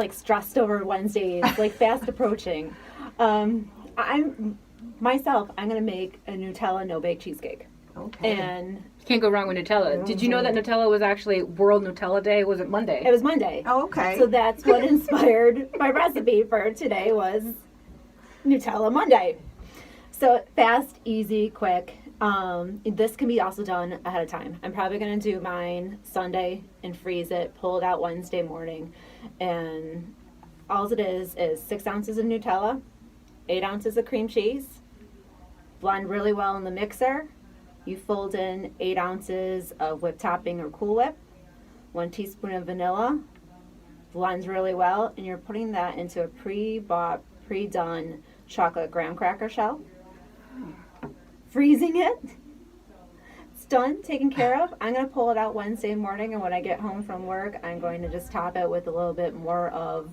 like stressed over Wednesdays, like fast approaching. I'm gonna make a Nutella no-bake cheesecake. Okay. And You can't go wrong with Nutella. Did you know that Nutella was actually World Nutella Day? Was it Monday? it was Monday. Oh, okay. So that's what inspired my recipe for today was Nutella Monday. So fast, easy, quick. This can be also done ahead of time. I'm probably going to do mine Sunday and freeze it, pull it out Wednesday morning. And all it is 6 ounces of Nutella, 8 ounces of cream cheese, blend really well in the mixer. You fold in 8 ounces of whipped topping or Cool Whip, 1 teaspoon of vanilla, blends really well, and you're putting that into a pre-bought, pre-done chocolate graham cracker shell. Freezing it. It's done, taken care of. I'm going to pull it out Wednesday morning, and when I get home from work, I'm going to just top it with a little bit more of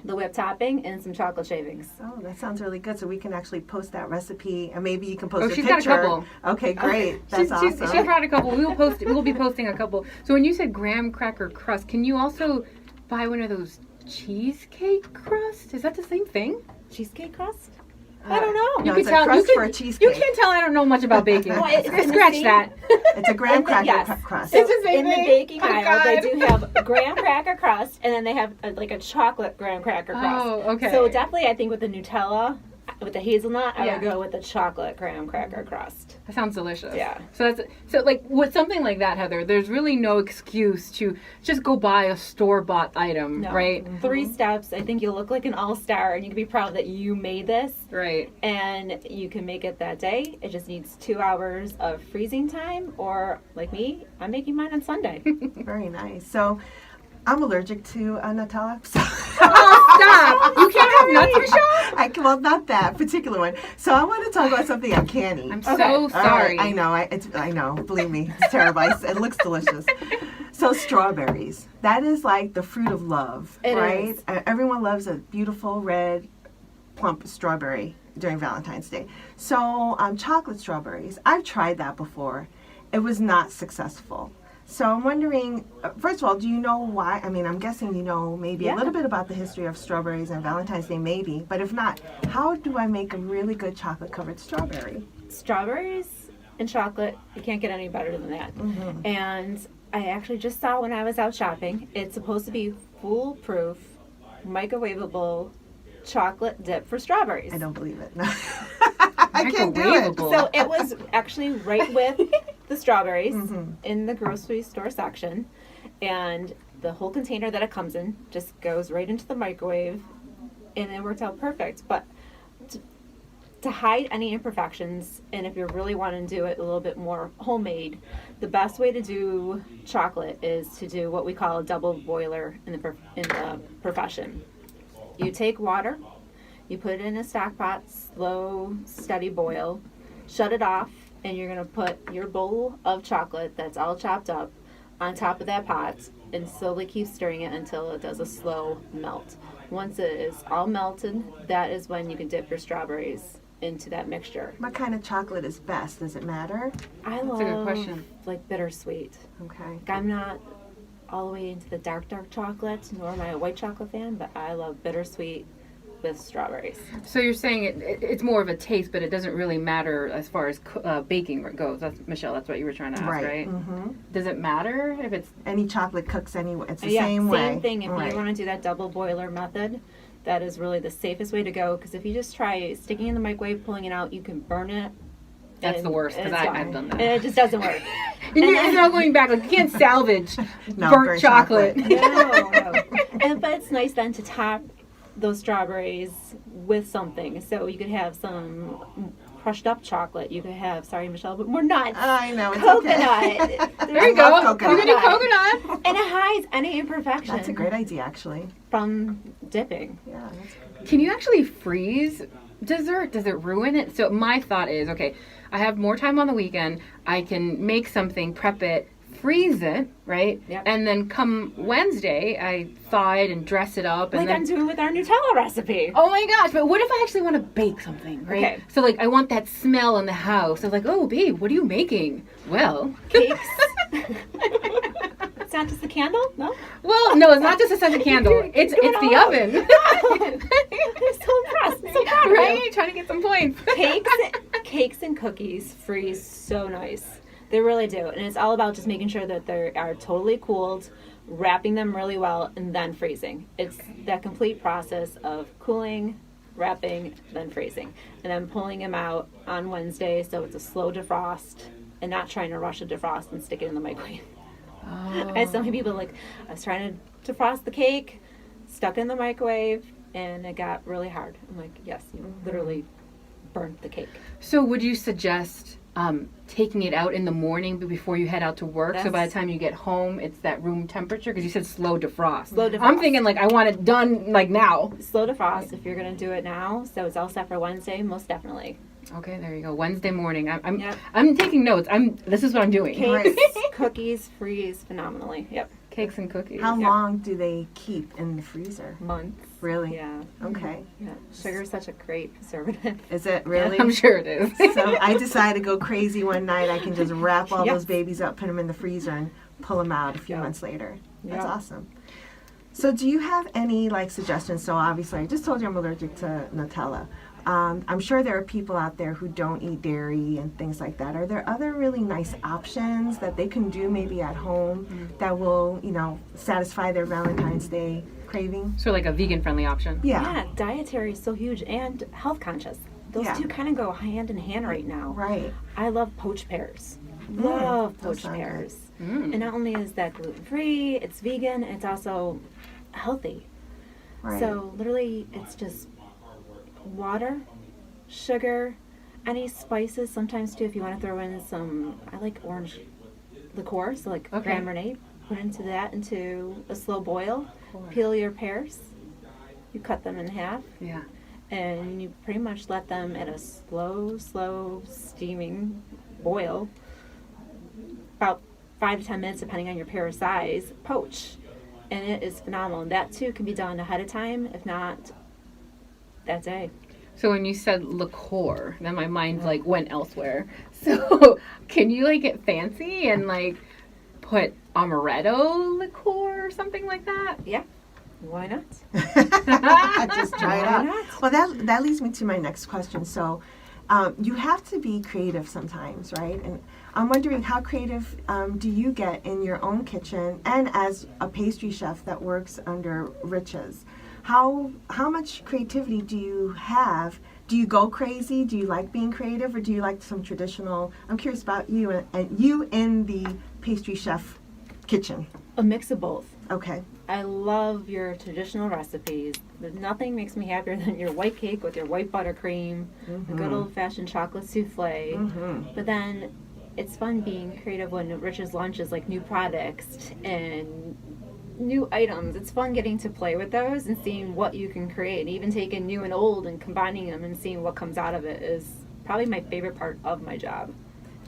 the whipped topping and some chocolate shavings. Oh, that sounds really good. So we can actually post that recipe, and maybe you can post a she's picture. got a couple. Okay, great. That's awesome. She brought a couple. We'll be posting a couple. So when you said graham cracker crust, can you also buy one of those cheesecake crust? Is that the same thing? Cheesecake crust? I don't know. No, it's a crust for a cheesecake. You can't tell I don't know much about baking. Well, Scratch that. It's a graham cracker crust. So It's the same in thing? the baking Oh, aisle, God. they do have graham cracker crust, and then they have like a chocolate graham cracker crust. Oh, okay. So definitely, I think with the Nutella, with the hazelnut, I Yeah. would go with the chocolate graham cracker crust. That sounds delicious. Yeah. So like with something like that, Heather, there's really no excuse to just go buy a store-bought item, No. right? 3 steps. I think you'll look like an all-star, and you can be proud that you made this. Right. And you can make it that day. It just needs 2 hours of freezing time, or like me, I'm making mine on Sunday. Very nice. So I'm allergic to Nutella. So Stop! You can't have nuts, Michele? well, not that particular one. So I want to talk about something uncanny. I'm so All sorry. right, I know. I know. Believe me, it's terrible. It looks delicious. So strawberries. That is like the fruit of love, It right? is. Everyone loves a beautiful red, plump strawberry during Valentine's Day. So chocolate strawberries. I've tried that before. It was not successful. So I'm wondering, first of all, do you know why? I mean, I'm guessing you know maybe a Yeah. little bit about the history of strawberries and Valentine's Day, maybe. But if not, how do I make a really good chocolate-covered strawberry? Strawberries and chocolate, you can't get any better than that. Mm-hmm. And I actually just saw when I was out shopping, it's supposed to be foolproof, microwavable chocolate dip for strawberries. I don't believe it. I can't do it. Microwavable. So it was actually right with the strawberries Mm-hmm. in the grocery store section, and the whole container that it comes in just goes right into the microwave, and it worked out perfect. But to hide any imperfections, and if you really want to do it a little bit more homemade, the best way to do chocolate is to do what we call a double boiler in the profession. You take water, you put it in a stock pot, slow, steady boil, shut it off, and you're going to put your bowl of chocolate that's all chopped up on top of that pot and slowly keep stirring it until it does a slow melt. Once it is all melted, that is when you can dip your strawberries into that mixture. What kind of chocolate is best? Does it matter? I love a good question. like bittersweet. Okay. Like, I'm not all the way into the dark chocolate, nor am I a white chocolate fan, but I love bittersweet with strawberries. So you're saying it's more of a taste, but it doesn't really matter as far as baking goes. That's Michele. That's what you were trying to ask, right? Mm-hmm. Does it matter if it's Any chocolate cooks anyway. It's the Yeah, same way. Same thing. If Right. you want to do that double boiler method, that is really the safest way to go, because if you just try sticking it in the microwave, pulling it out, you can burn it. That's the worst, because I've done And that. it just doesn't work. It's not going back. Like, you can't salvage No, burnt chocolate. No. But it's nice then to top those strawberries with something. So you could have some crushed up chocolate. You could have, sorry Michele, but more nuts. I know, it's Coconut. okay. There you I love go. coconut. You can do coconut. And it hides any imperfection That's a great idea, actually. from dipping. Yeah. That's Can you actually freeze dessert? Does it ruin it? So my thought is, okay, I have more time on the weekend. I can make something, prep it, freeze it, right? Yep. And then come Wednesday, I thaw it and dress it up. And Like then, I'm doing with our Nutella recipe. oh my goch, but what if I actually want to bake something, right? Okay. So like I want that smell in the house. I'm like, oh babe, what are you making? Well, Cakes. Sounds not just the candle? No? Well, no, it's not just a scented candle. It's doing the all oven. I'm so impressed. I'm so proud of you. Right? Trying to get some points. Cakes and cookies freeze so nice. They really do. And it's all about just making sure that they are totally cooled, wrapping them really well, and then freezing. It's that complete process of cooling, wrapping, then freezing. And then pulling them out on Wednesday so it's a slow defrost and not trying to rush a defrost and stick it in the microwave. Oh. I had so many people like, I was trying to defrost the cake, stuck it in the microwave, and it got really hard. I'm like, yes, you literally burnt the cake. So would you suggest taking it out in the morning before you head out to work? So by the time you get home, it's that room temperature? Because you said slow defrost. Slow defrost. I'm thinking like I want it done like now. Slow defrost if you're going to do it now. So it's all set for Wednesday, most definitely. Okay, there you go. Wednesday morning. I'm Yep. I'm taking notes. This is what I'm doing. Cakes, cookies freeze phenomenally. Yep. Cakes and cookies. How Yep. long do they keep in the freezer? Months. Really? Yeah. Okay. Yeah. Sugar is such a great preservative. Is it really? I'm sure it is. So I decided to go crazy one night. I can just wrap all Yep. those babies up, put them in the freezer, and pull them out a few Yep. months later. That's Yep. awesome. So do you have any suggestions? So obviously I just told you I'm allergic to Nutella. I'm sure there are people out there who don't eat dairy and things like that. Are there other really nice options that they can do maybe at home that will, satisfy their Valentine's Day craving? So like a vegan friendly option. Yeah. Dietary is so huge and health conscious. Those Yeah. two kind of go hand in hand right now. Right. I love poached pears. Love those poached sound good. pears. Mm. And not only is that gluten free, it's vegan, it's also healthy. Right. So literally it's just water, sugar, any spices. Sometimes too, if you want to throw in some, I like orange liqueur, so like Okay. Grand Marnier. Put into a slow boil. Peel your pears. You cut them in half, Yeah. and you pretty much let them at a slow steaming boil, about 5 to 10 minutes depending on your pear size, poach. And it is phenomenal. And that too can be done ahead of time, if not that day. So when you said liqueur, then my mind like went elsewhere. So can you like get fancy and like put amaretto liqueur or something like that? Yeah, why not? Just try it Why out. not? Well, that leads me to my next question. So, you have to be creative sometimes, right? And I'm wondering how creative do you get in your own kitchen and as a pastry chef that works under Rich's? How much creativity do you have? Do you go crazy? Do you like being creative, or do you like some traditional? I'm curious about you and you in the pastry chef kitchen. A mix of both. Okay. I love your traditional recipes. But nothing makes me happier than your white cake with your white buttercream, a good old-fashioned chocolate souffle. Mm-hmm. But then it's fun being creative when Rich's Lunch is like new products and new items. It's fun getting to play with those and seeing what you can create. And even taking new and old and combining them and seeing what comes out of it is probably my favorite part of my job.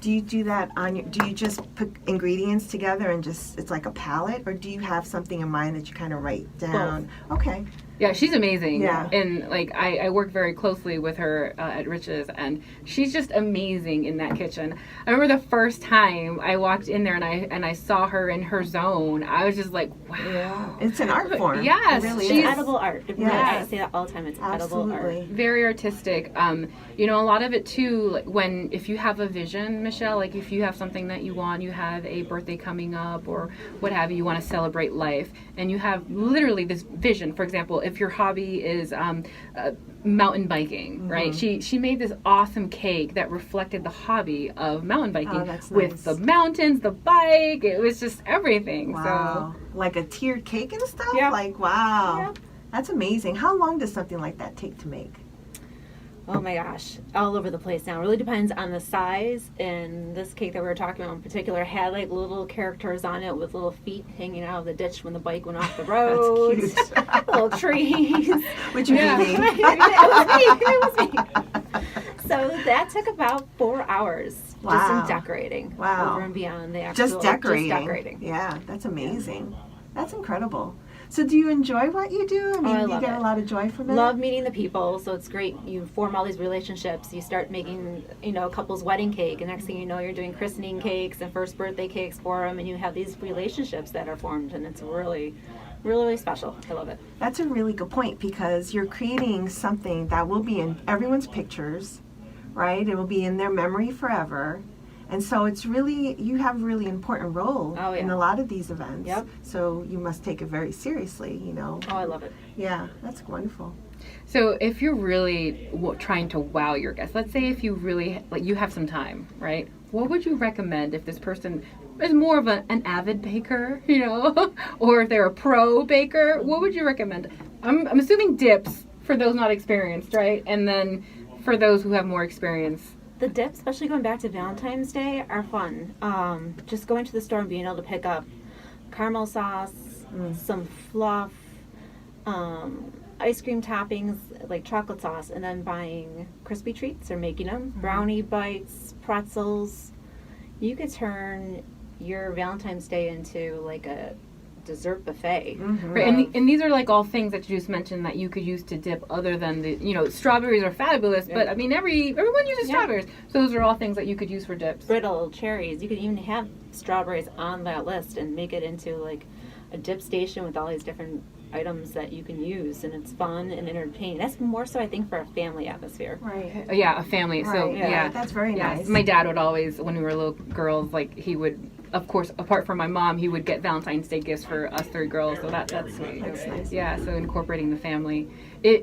Do you do that do you just put ingredients together and it's like a palette, or do you have something in mind that you kind of write down? Okay. Yeah, she's amazing. Yeah. And like I work very closely with her at Rich's, and she's just amazing in that kitchen. I remember the first time I walked in there and I saw her in her zone. I was just like, wow. Yeah. It's an art form. Yes, It really It's she's- is. edible art. Yes. I say that all the time. It's edible art. Absolutely. Very artistic. A lot of it too, like if you have a vision, Michele, like if you have something that you want, you have a birthday coming up or what have you, you want to celebrate life, and you have literally this vision. For example, if your hobby is mountain biking, right? She made this awesome cake that reflected the hobby of mountain biking that's with nice. the mountains, the bike. It was just everything. Wow. Like a tiered cake and stuff? Yep. Like, wow. Yep. That's amazing. How long does something like that take to make? Oh my gosh, all over the place now. It really depends on the size. And this cake that we were talking about in particular had like little characters on it with little feet hanging out of the ditch when the bike went off the road. That's cute. Little trees. Which would Yeah. be me. It was me. So that took about 4 hours just Wow. in decorating. Wow. Over and beyond the actual Just decorating. Just decorating. Yeah, that's amazing. That's incredible. So do you enjoy what you do? I mean, I do you love get it. a lot of joy from it? Love meeting the people, so it's great. You form all these relationships. You start making, a couple's wedding cake, and next thing you know, you're doing christening cakes and first birthday cakes for them, and you have these relationships that are formed, and it's really, really, really special. I love it. That's a really good point, because you're creating something that will be in everyone's pictures, right? It will be in their memory forever. And so it's really, you have a really important role Oh, yeah. in a lot of these events. Yep. So you must take it very seriously, Oh, I love it. Yeah, that's wonderful. So if you're really trying to wow your guests, let's say if you really, you have some time, right? What would you recommend if this person is more of an avid baker, or if they're a pro baker? What would you recommend? I'm assuming dips for those not experienced, right? And then for those who have more experience. The dips, especially going back to Valentine's Day, are fun. Just going to the store and being able to pick up caramel sauce, some fluff, ice cream toppings like chocolate sauce, and then buying crispy treats or making them, brownie bites, pretzels. You could turn your Valentine's Day into like a dessert buffet. Right, and these are like all things that you just mentioned that you could use to dip, other than the strawberries are fabulous, but I mean everyone uses strawberries, so those are all things that you could use for dips. Brittle cherries. You could even have strawberries on that list and make it into like a dip station with all these different items that you can use, and it's fun and entertaining. That's more so I think for a family atmosphere. Right. Yeah, a family. Right. So Yeah, that's very nice. My dad would always, when we were little girls, he would, of course, apart from my mom, he would get Valentine's Day gifts for us three girls. So that's sweet. That's nice. Yeah, so incorporating the family.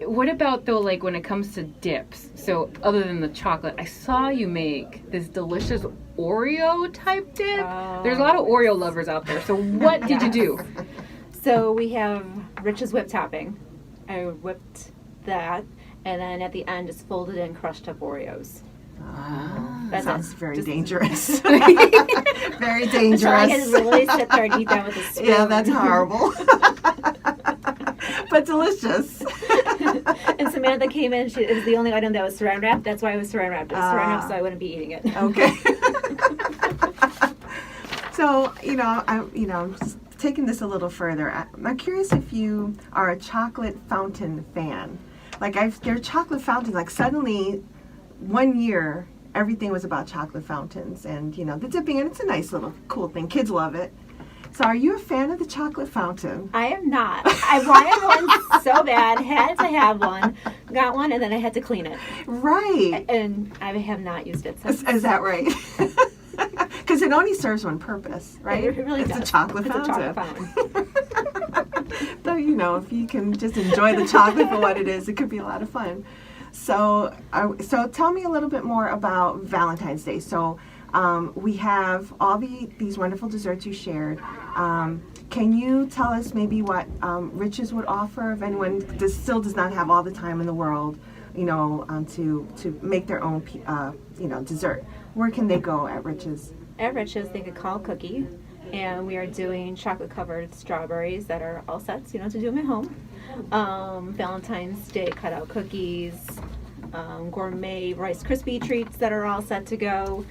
What about though, when it comes to dips? So other than the chocolate, I saw you make this delicious Oreo type dip. There's a lot of Oreo lovers out there. So what did you do? So we have Rich's whipped topping. I whipped that, and then at the end, just folded in crushed up Oreos. That sounds it. very Just- dangerous. Very dangerous. So I can really sit there and eat that with a spoon. Yeah, that's horrible. But delicious. And Samantha came in. It was the only item that was saran wrapped. That's why it was saran wrapped. It was saran wrapped, so I wouldn't be eating it. Okay. So, I'm just taking this a little further. I'm curious if you are a chocolate fountain fan. There are chocolate fountains. Suddenly, one year, everything was about chocolate fountains, and the dipping, and it's a nice little cool thing. Kids love it. So, are you a fan of the chocolate fountain? I am not. I wanted one so bad, had to have one, got one, and then I had to clean it. Right. And I have not used it since. Is that right? Because it only serves one purpose, right? It really it's does. a chocolate It's fountain. a chocolate fountain. So, if you can just enjoy the chocolate for what it is, it could be a lot of fun. So tell me a little bit more about Valentine's Day. So we have all these wonderful desserts you shared. Can you tell us maybe what Rich's would offer if anyone still does not have all the time in the world, to make their own, dessert? Where can they go at Rich's? At Rich's, they could call Cookie, and we are doing chocolate-covered strawberries that are all sets, to do them at home. Valentine's Day cutout cookies, gourmet Rice Krispie treats that are all set to go.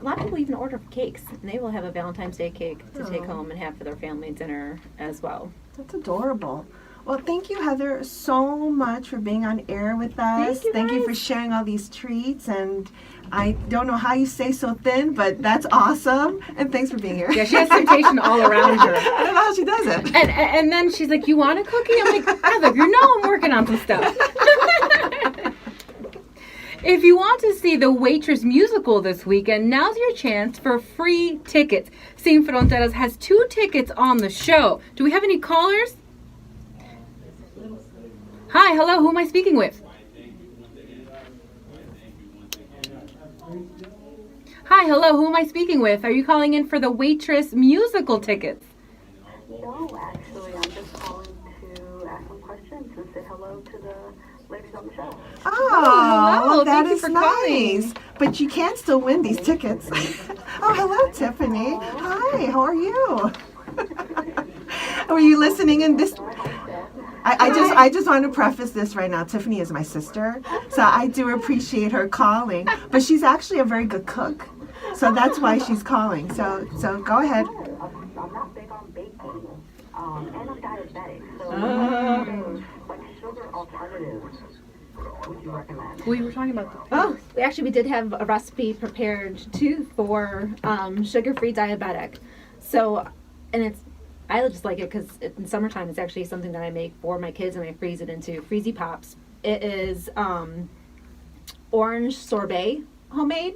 A lot of people even order cakes, and they will have a Valentine's Day cake to take home and have for their family dinner as well. That's adorable. Well, thank you, Heather, so much for being on air with us. Thank you for sharing all these treats. And I don't know how you stay so thin, but that's awesome. And thanks for being here. Yeah, she has temptation all around her. I don't know how she does it. And then she's like, "You want a cookie?" I'm like, "Heather, I'm working on some stuff." If you want to see the Waitress musical this weekend, now's your chance for free tickets. Seeing Fronteras has 2 tickets on the show. Do we have any callers? Hi, hello, who am I speaking with? Hi, hello, who am I speaking with? Are you calling in for the Waitress musical tickets? No, actually, I'm just calling to ask some questions and say hello to the ladies on the show. Oh, hello. that Thank you is for nice. calling. But you can still win these tickets. Oh, hello, Tiffany. Hi, how are you? Were you listening in this? I just want to preface this right now. Tiffany is my sister, so I do appreciate her calling. But she's actually a very good cook, so that's why she's calling. So go ahead. I'm not big on baking, and I'm diabetic. diabetic. So Oh. what kind of like sugar alternatives would you recommend? We were talking about the Oh, we did have a recipe prepared too for sugar-free diabetic. So, and I just like it because in summertime it's actually something that I make for my kids and I freeze it into Freezy Pops. It is orange sorbet homemade,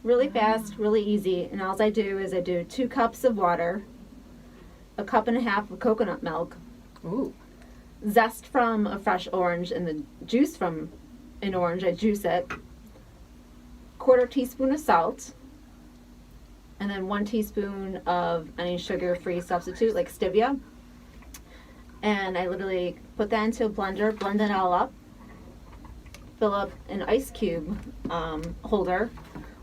really fast, really easy. And all I do is I do 2 cups of water, a cup and a half of coconut milk, Ooh. zest from a fresh orange, and the juice from an orange, I juice it, 1/4 teaspoon of salt, and then 1 teaspoon of any sugar-free substitute like stevia. And I literally put that into a blender, blend it all up, fill up an ice cube holder,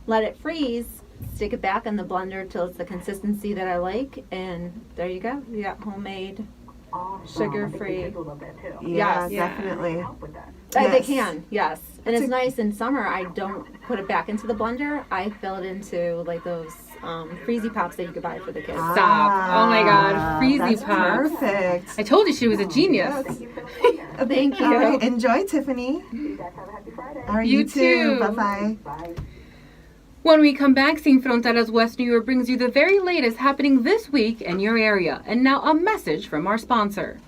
let it freeze, stick it back in the blender till it's the consistency that I like, and there you go. You got homemade. Awesome. Sugar-free. I think the kids will love that too. Yeah, Yes. definitely. Help with that. They Yes. can, yes. And It's it's a- nice in summer. I don't put it back into the blender. I fill it into like those freezy pops that you could buy for the kids. Stop. Oh my God, Freezy that's Pops. Perfect. I told you she was a genius. Yes. Thank you for the idea. Thank you. All right, enjoy, Tiffany. You guys have a happy Friday. All right, You you too. too. Bye-bye. Bye. When we come back, Seeing Fronteras West New York brings you the very latest happening this week in your area. And now a message from our sponsor.